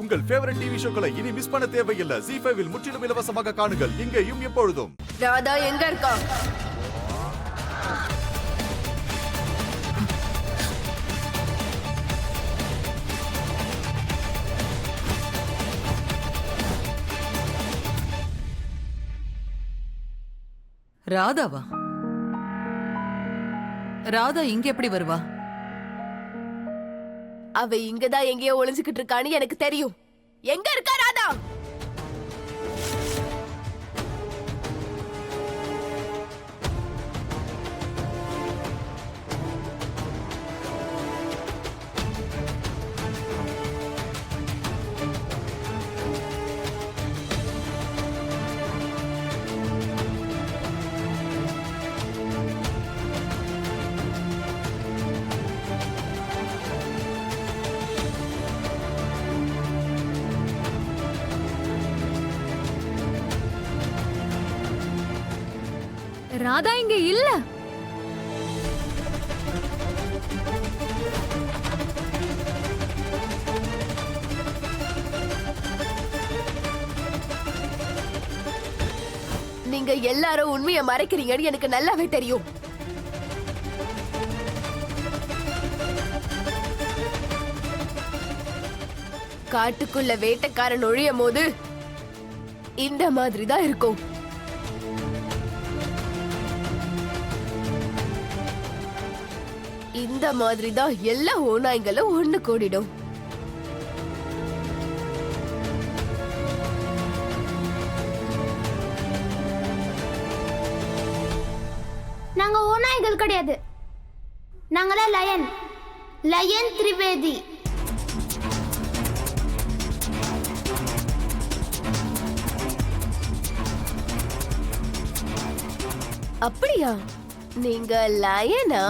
உங்கள் favourite TV ஷோக்களை இனி miss பண்ண தேவையில்லை. ZEE5 இல் முற்றிலும் இலவசமாக காணுங்கள். இங்கேயும் எப்பொழுதும். ராதா எங்க இருக்கா? ராதாவா? ராதா இங்க எப்படி வருவா? அவ இங்கதான் எங்கேயோ ஒளிஞ்சுக்கிட்டு இருக்கான்னு எனக்கு தெரியும். எங்க இருக்கா ராதா? ராதா இங்க இல்ல. நீங்க எல்லாரும் உண்மையை மறைக்கிறீங்கன்னு எனக்கு நல்லாவே தெரியும். காட்டுக்குள்ள வேட்டைக்காரன் நுழையும் போது இந்த மாதிரி தான் இருக்கும். இந்த மாதிரி தான் எல்லா ஓநாய்களும் ஒண்ணு கூடிடும். நாங்க ஓநாய்கள் கிடையாது, நாங்களே லயன். லயன் திரிவேதி. அப்படியா? நீங்க லயனா?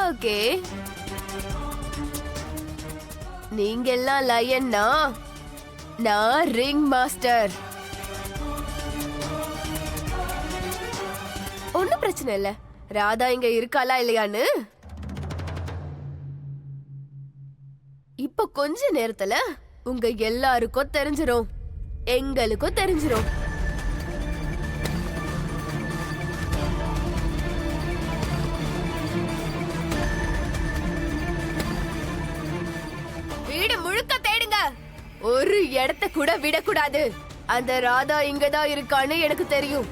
ஓகே, நீங்க எல்லாம் லயன்னா நான் ரிங் மாஸ்டர். ஒண்ணும் பிரச்சனை இல்ல. ராதா இங்க இருக்காளா இல்லையான்னு இப்ப கொஞ்ச நேரத்துல உங்க எல்லாருக்கும் தெரிஞ்சிரும், எங்களுக்கும் தெரிஞ்சிரும். வீடு முழுக்க தேடுங்க, ஒரு இடத்தை கூட விடக்கூடாது. அந்த ராதா இங்கதான் இருக்கான்னு எனக்கு தெரியும்.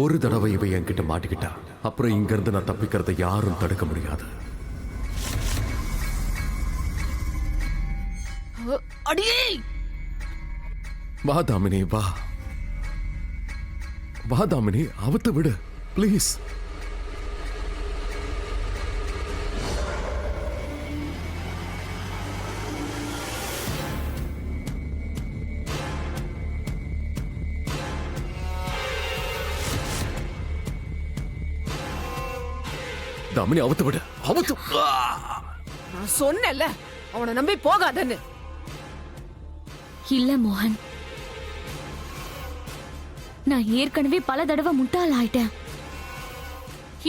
ஒரு தடவை இவ என்கிட்ட மாட்டிக்கிட்டா அப்புறம் இங்க இருந்து நான் தப்பிக்கிறத யாரும் தடுக்க முடியாது. அடியே! வா தாமினி, வா வா தாமினி, அவுத்து விடு ப்ளீஸ். தாமினி அவுத்து விடு, அவுத்து. நான் சொன்னேன்ல அவனை நம்பி போகாதன்னு. இல்ல மோகன், நான் ஏற்கனவே பல தடவை முட்டாள் ஆயிட்டேன்.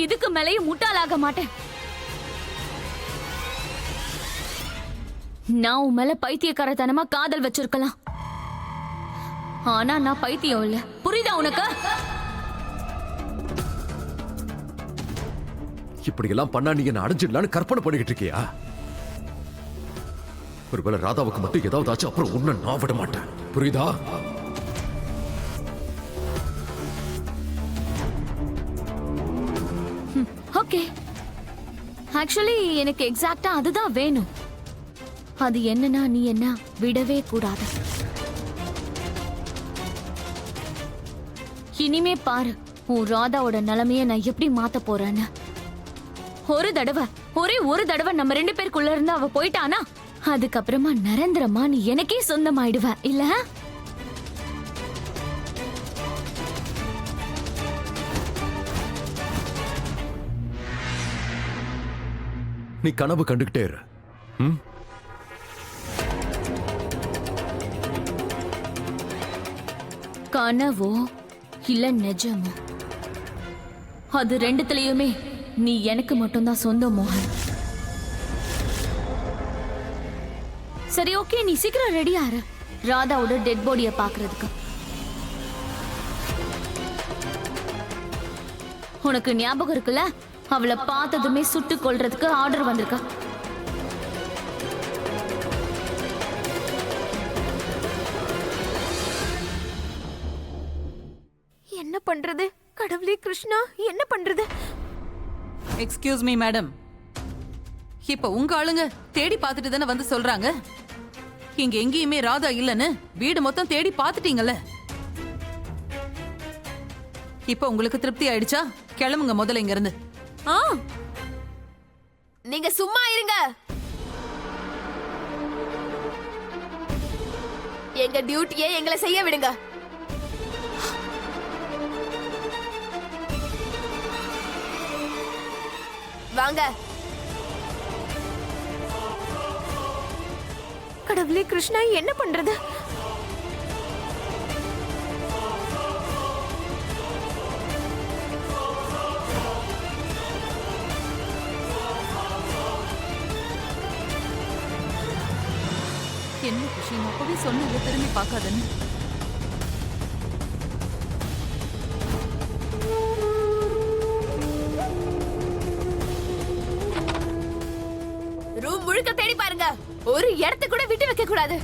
இதுக்கு மேலேயும் முட்டாளாக மாட்டேன். நான் உன் மேல பைத்தியக்காரத்தனமா காதல் வச்சிருக்கலாம், ஆனா நான் பைத்தியம் இல்ல. புரியுதா உனக்கு? இப்படி எல்லாம் பண்ணா நீ என்ன அடைஞ்சிடலான்னு கற்பனை பண்ணிக்கிட்டு இருக்கியா? ஒருவேளை ராதாவுக்கு மட்டும் ஏதாவது ஆச்சு அப்புறம் உன்னை நான் விட மாட்டேன், புரியுதா? ஓகே, ஆக்சுவலி எனக்கு எக்ஸாக்ட்டா அதுதான் வேணும். அது என்னன்னா நீ என்ன விடவே கூடாது. இனிமே பாரு உன் ராதாவோட நிலைமைய நான் எப்படி மாத்த போறேன்னு. ஒரே ஒரு தடவை நம்ம 2 பேருக்குள்ள இருந்து அவ போயிட்டானா அதுக்கப்புறமா நிரந்தரமா நீ எனக்கே சொந்தமாயிடுவ இல்ல? நீ கனவு கண்டுகிட்டே இரு. ம்? கனவோ இல்ல நிஜமோ, அது ரெண்டுத்துலயுமே நீ எனக்கு மட்டும்தான் சொந்தம் மோகன். சரி, ஓகே, நீ சீக்கிரம் ரெடி ஆறு ராதாவோட டெட் பாடிய பாக்குறதுக்கு. உனக்கு ஞாபகம் இருக்குல்ல, அவளை பார்த்ததுமே சுட்டு கொல்றதுக்கு ஆர்டர் வந்திருக்கா. என்ன பண்றது? கடவுளே கிருஷ்ணா, என்ன பண்றது? எக்ஸ்கியூஸ் மீ மேடம், இப்ப உங்க ஆளுங்க தேடி பார்த்துட்டு தானே வந்து சொல்றாங்க இங்க எங்கேயுமே ராதா இல்லன்னு. வீடு மொத்தம் தேடி பார்த்துட்டீங்கல்ல, இப்ப உங்களுக்கு திருப்தி ஆயிடுச்சா? கிளம்புங்க முதல்ல இங்க இருந்து. நீங்க சும்மா இருங்க. எங்க டியூட்டியை எங்களை செய்ய விடுங்க. வாங்க. கடவுளே கிருஷ்ணா, என்ன பண்றது? என்ன குஷி, நான் அப்பவே சொன்னீங்க திரும்பி பார்க்காதன்னு. ரூம் முழுக்க தேடி பாருங்க, ஒரு இடத்தை கூட விட்டு வைக்க கூடாது.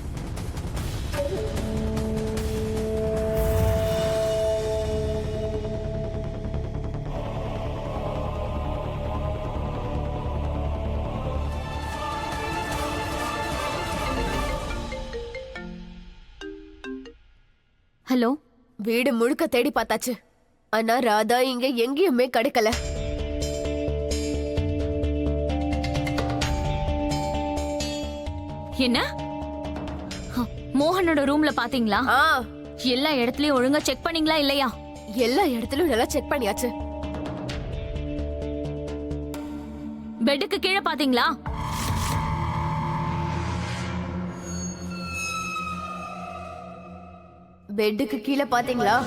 ஹலோ, வீடு முழுக்க தேடி பார்த்தாச்சு, ஆனா ராதா இங்க எங்கேயுமே கிடைக்கல. என்ன மோகனோட ரூம்ல பாத்தீங்களா? ஆ, எல்லா இடத்துலயும் ஒழுங்கா செக் பண்ணீங்களா இல்லையா? எல்லா இடத்துலயும் நல்லா செக் பண்ணியாச்சு. பெட்டுக்கு கீழே பாத்தீங்களா? பெட்டுக்கு கீழே பாத்தீங்களா?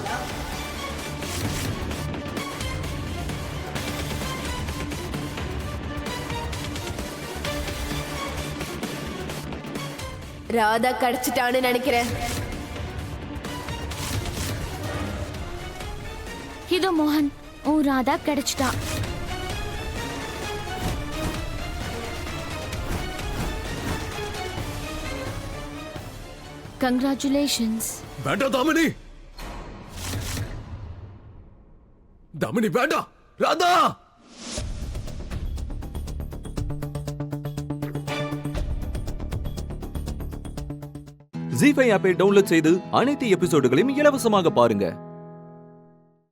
ராதா கிடைச்சிட்டான்னு நினைக்கிறேன். இதோ மோகன், ஓ ராதா கிடைச்சிட்டா. கங்க்ராச்சுலேஷன்ஸ். வேண்டாம் தாமினி, தாமினி வேண்டாம். ராதா, ஜீ5 ஆப்பை டவுன்லோட் செய்து அனைத்து எபிசோடுகளையும் இலவசமாக பாருங்க.